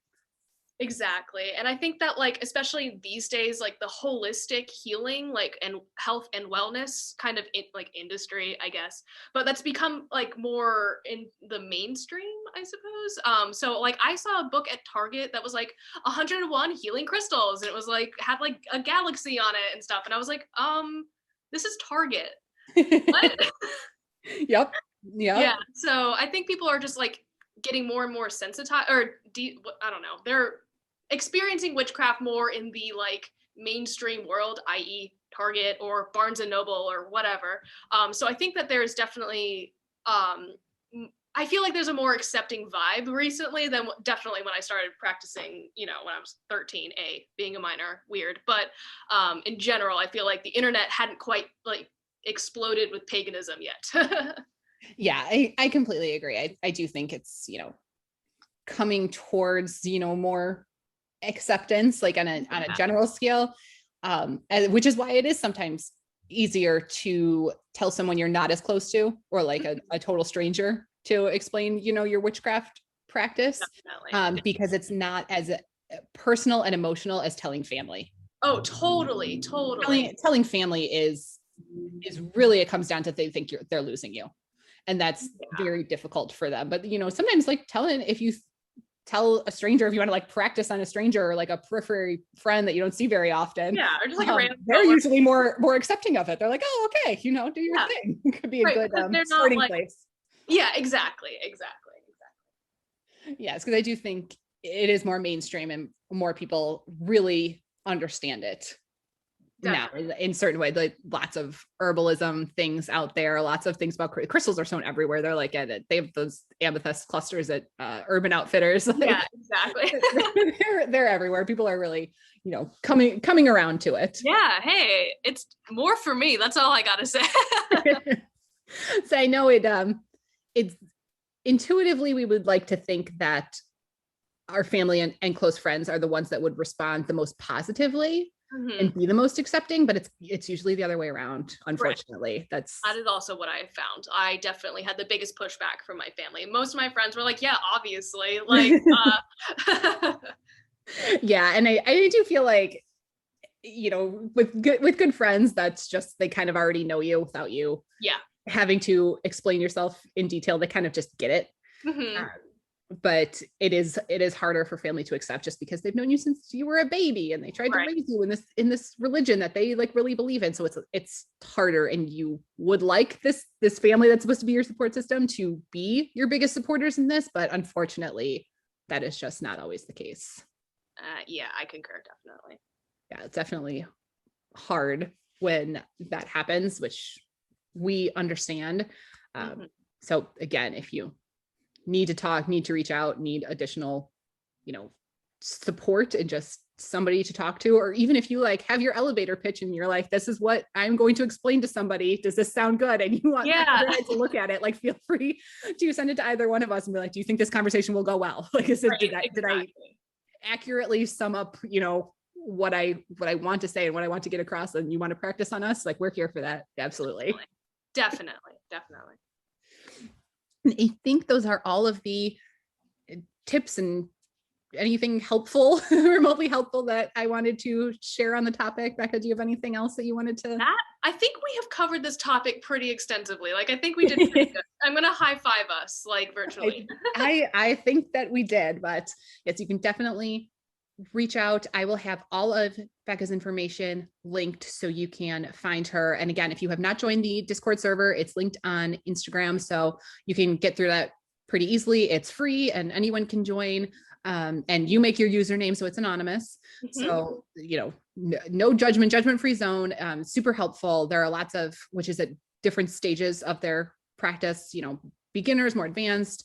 Exactly. And I think that like especially these days, like the holistic healing like and health and wellness kind of like industry, I guess, but that's become like more in the mainstream, I suppose. So like I saw a book at Target that was like 101 healing crystals, and it was like had like a galaxy on it and stuff, and I was like, this is Target. What? Yep. Yeah. So I think people are just like getting more and more sensitized, or I don't know, they're experiencing witchcraft more in the like mainstream world, i.e. Target or Barnes and Noble or whatever. So I think that there's definitely I feel like there's a more accepting vibe recently than definitely when I started practicing, when I was 13, being a minor, weird. But in general, I feel like the internet hadn't quite like exploded with paganism yet. Yeah, I completely agree. I do think it's, coming towards, more acceptance, like on a general scale, which is why it is sometimes easier to tell someone you're not as close to, or like a total stranger, to explain, your witchcraft practice, because it's not as personal and emotional as telling family. Oh, totally. Telling family is really, it comes down to they think they're losing you. And that's very difficult for them. But, sometimes like if you tell a stranger, if you want to like practice on a stranger or like a periphery friend that you don't see very often. Yeah. Or just like a random. They're usually more accepting of it. They're like, oh, okay, do your thing. It could be a good starting place. Yeah, exactly. Yes, because I do think it is more mainstream and more people really understand it. Definitely. Now in certain ways, like lots of herbalism things out there, lots of things about crystals are shown everywhere. They're like they have those amethyst clusters at Urban Outfitters. Yeah, exactly. they're everywhere. People are really, coming around to it. Yeah, hey, it's more for me. That's all I gotta say. So I know it's intuitively we would like to think that our family and close friends are the ones that would respond the most positively. And be the most accepting, but it's usually the other way around, unfortunately. Right. That is also what I found. I definitely had the biggest pushback from my family. Most of my friends were like, yeah, obviously, like yeah. And I do feel like, with good friends, that's just, they kind of already know you without you having to explain yourself in detail. They kind of just get it. but it is harder for family to accept just because they've known you since you were a baby and they tried to raise you in this religion that they like really believe in. So it's harder, and you would like this family that's supposed to be your support system to be your biggest supporters in this, but unfortunately that is just not always the case. Yeah, I concur, definitely. Yeah, it's definitely hard when that happens, which we understand. So again, if you need to talk, need to reach out, need additional, support and just somebody to talk to, or even if you like have your elevator pitch and you're like, this is what I'm going to explain to somebody, does this sound good? And you want to look at it, like feel free to send it to either one of us and be like, do you think this conversation will go well? Like, did I accurately sum up, what I want to say and what I want to get across, and you want to practice on us? Like, we're here for that. Absolutely. Definitely. I think those are all of the tips and anything helpful, remotely helpful, that I wanted to share on the topic. Becca, do you have anything else that you wanted to? I think we have covered this topic pretty extensively. Like, I think we did pretty good. I'm going to high five us, like, virtually. I think that we did, but yes, you can definitely reach out. I will have all of Becca's information linked so you can find her. And again, if you have not joined the Discord server, it's linked on Instagram, so you can get through that pretty easily. It's free and anyone can join. And you make your username, so it's anonymous. So, no judgment-free zone, super helpful. There are lots of witches at different stages of their practice, beginners, more advanced,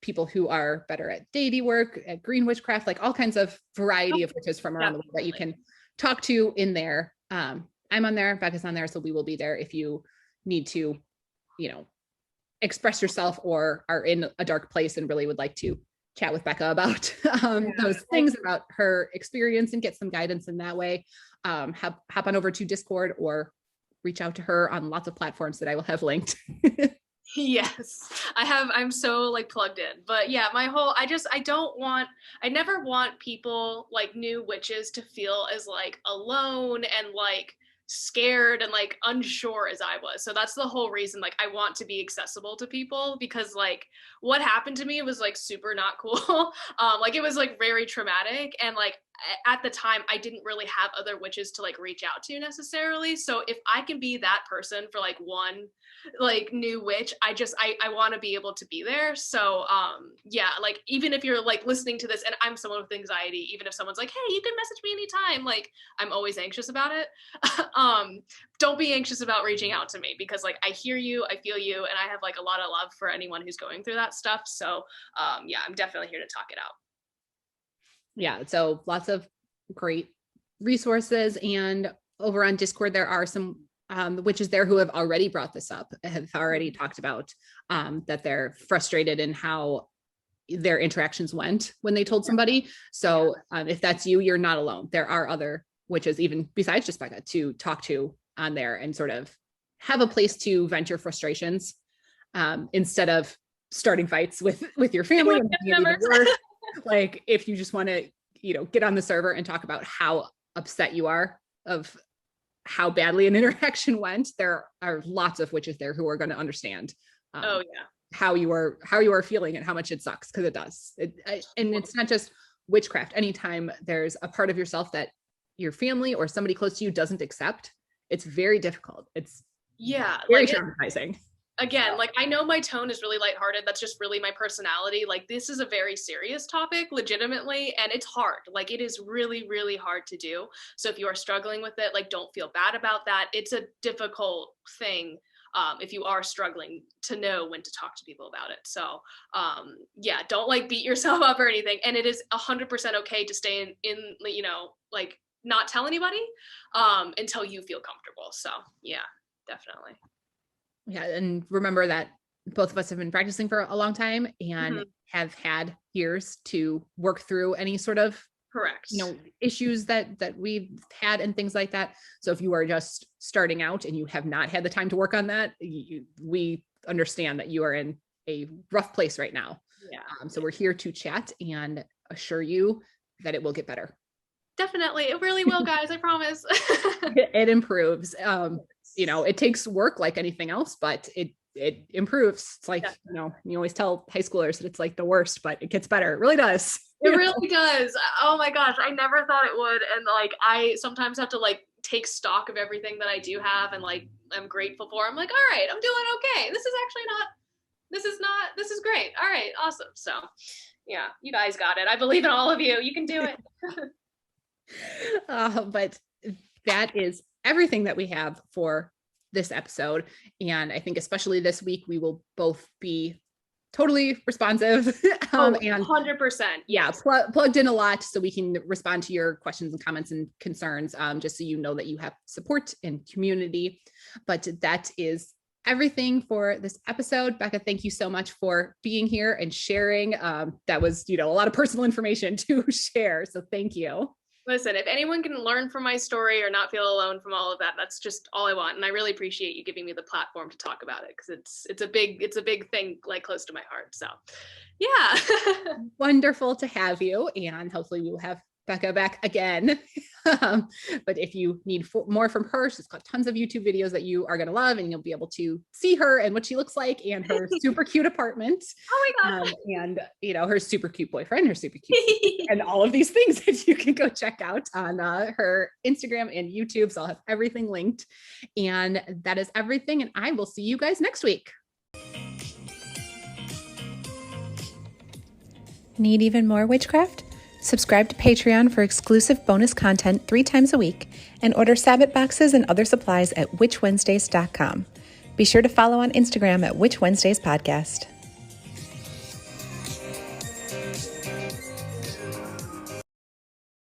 people who are better at deity work, at green witchcraft, like all kinds of variety of witches from around the world that you can talk to in there. I'm on there, Becca's on there, so we will be there if you need to, express yourself or are in a dark place and really would like to chat with Becca about those things, about her experience, and get some guidance in that way. Hop on over to Discord or reach out to her on lots of platforms that I will have linked. Yes, I'm so like plugged in, but yeah, I never want people, like new witches, to feel as like alone and like scared and like unsure as I was. So that's the whole reason, like, I want to be accessible to people, because like what happened to me was like super not cool. Like, it was like very traumatic, and like at the time I didn't really have other witches to like reach out to necessarily. So if I can be that person for like one like new witch, I want to be able to be there. So yeah, like, even if you're like listening to this and I'm someone with anxiety, even if someone's like, hey, you can message me anytime, like, I'm always anxious about it. Don't be anxious about reaching out to me, because like, I hear you, I feel you, and I have like a lot of love for anyone who's going through that stuff. So yeah, I'm definitely here to talk it out. Yeah, so lots of great resources, and over on Discord there are some witches there who have already brought this up, have already talked about that they're frustrated in how their interactions went when they told somebody. So if that's you, you're not alone. There are other witches, even besides just Becca, to talk to on there and sort of have a place to vent your frustrations, instead of starting fights with your family. Like, if you just want to, get on the server and talk about how upset you are of how badly an interaction went, there are lots of witches there who are going to understand how you are feeling and how much it sucks, because it does. And it's not just witchcraft. Anytime there's a part of yourself that your family or somebody close to you doesn't accept, it's very difficult. It's very traumatizing. Again, like, I know my tone is really lighthearted. That's just really my personality. Like, this is a very serious topic, legitimately, and it's hard. Like, it is really, really hard to do. So if you are struggling with it, like, don't feel bad about that. It's a difficult thing, if you are struggling, to know when to talk to people about it. So yeah, don't like beat yourself up or anything. And it is 100% okay to stay in like, not tell anybody until you feel comfortable. So yeah, definitely. Yeah, and remember that both of us have been practicing for a long time and have had years to work through any sort of issues that we've had and things like that. So if you are just starting out and you have not had the time to work on that, we understand that you are in a rough place right now. So we're here to chat and assure you that it will get better. Definitely, it really will, guys. I promise. It improves. It takes work like anything else, but it improves. It's like, you always tell high schoolers that it's like the worst, but it gets better. It really does. It really does. Oh my gosh, I never thought it would. And like, I sometimes have to like take stock of everything that I do have and like I'm grateful for. I'm like, all right, I'm doing okay. This is great. All right, awesome. So yeah, you guys got it. I believe in all of you. You can do it. But that is everything that we have for this episode. And I think especially this week, we will both be totally responsive. And 100%. Yeah, plugged in a lot so we can respond to your questions and comments and concerns, just so you know that you have support and community. But that is everything for this episode. Becca, thank you so much for being here and sharing. That was, a lot of personal information to share. So thank you. Listen, if anyone can learn from my story or not feel alone from all of that, that's just all I want. And I really appreciate you giving me the platform to talk about it, because it's a big thing, like close to my heart. So yeah. Wonderful to have you. And hopefully we will have Becca back again. But if you need more from her, she's got tons of YouTube videos that you are going to love, and you'll be able to see her and what she looks like, and her super cute apartment. Oh my God. And her super cute boyfriend, her super cute, and all of these things that you can go check out on her Instagram and YouTube. So I'll have everything linked. And that is everything. And I will see you guys next week. Need even more witchcraft? Subscribe to Patreon for exclusive bonus content 3 times a week, and order Sabbath boxes and other supplies at witchwednesdays.com. Be sure to follow on Instagram at Witch Wednesdays Podcast.